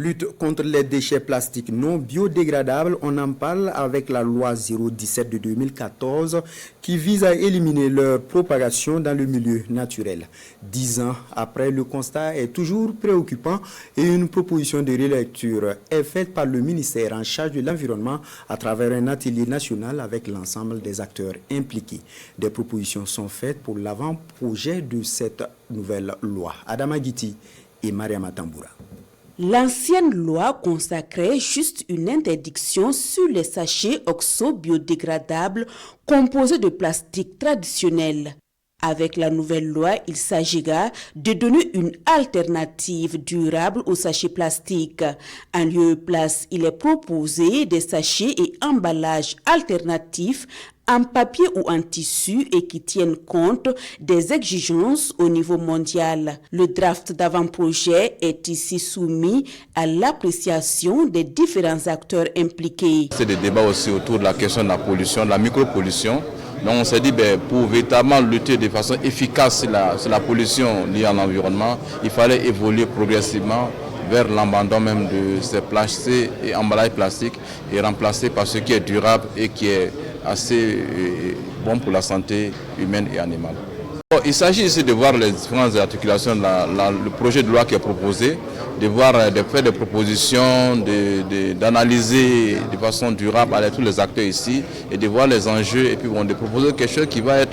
Lutte contre les déchets plastiques non biodégradables, on en parle avec la loi 017 de 2014 qui vise à éliminer leur propagation dans le milieu naturel. 10 ans après, le constat est toujours préoccupant et une proposition de relecture est faite par le ministère en charge de l'environnement à travers un atelier national avec l'ensemble des acteurs impliqués. Des propositions sont faites pour l'avant-projet de cette nouvelle loi. Adama Guiti et Mariama Tamboura. L'ancienne loi consacrait juste une interdiction sur les sachets oxo-biodégradables composés de plastique traditionnel. Avec la nouvelle loi, il s'agira de donner une alternative durable aux sachets plastiques. En lieu et place, il est proposé des sachets et emballages alternatifs en papier ou en tissu et qui tiennent compte des exigences au niveau mondial. Le draft d'avant-projet est ici soumis à l'appréciation des différents acteurs impliqués. C'est des débats aussi autour de la question de la pollution, de la micropollution. Donc on s'est dit, pour véritablement lutter de façon efficace sur la pollution liée à l'environnement, il fallait évoluer progressivement vers l'abandon même de ces plastiques et emballages plastiques et remplacer par ce qui est durable et qui est assez bon pour la santé humaine et animale. Il s'agit ici de voir les différentes articulations, le projet de loi qui est proposé, de faire des propositions, d'analyser de façon durable avec tous les acteurs ici et de voir les enjeux et puis de proposer quelque chose qui va être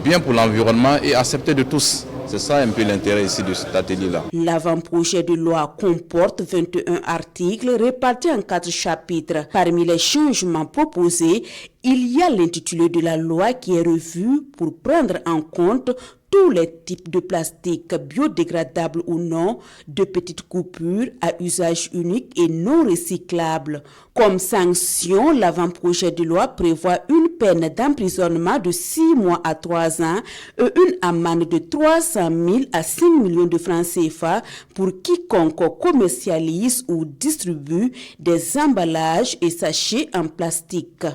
bien pour l'environnement et accepté de tous. C'est ça un peu l'intérêt ici de cet atelier-là. L'avant-projet de loi comporte 21 articles répartis en 4 chapitres. Parmi les changements proposés, il y a l'intitulé de la loi qui est revu pour prendre en compte tous les types de plastique, biodégradables ou non, de petites coupures à usage unique et non recyclable. Comme sanction, l'avant-projet de loi prévoit une peine d'emprisonnement de 6 mois à 3 ans et une amende de 300 000 à 5 millions de francs CFA pour quiconque commercialise ou distribue des emballages et sachets en plastique.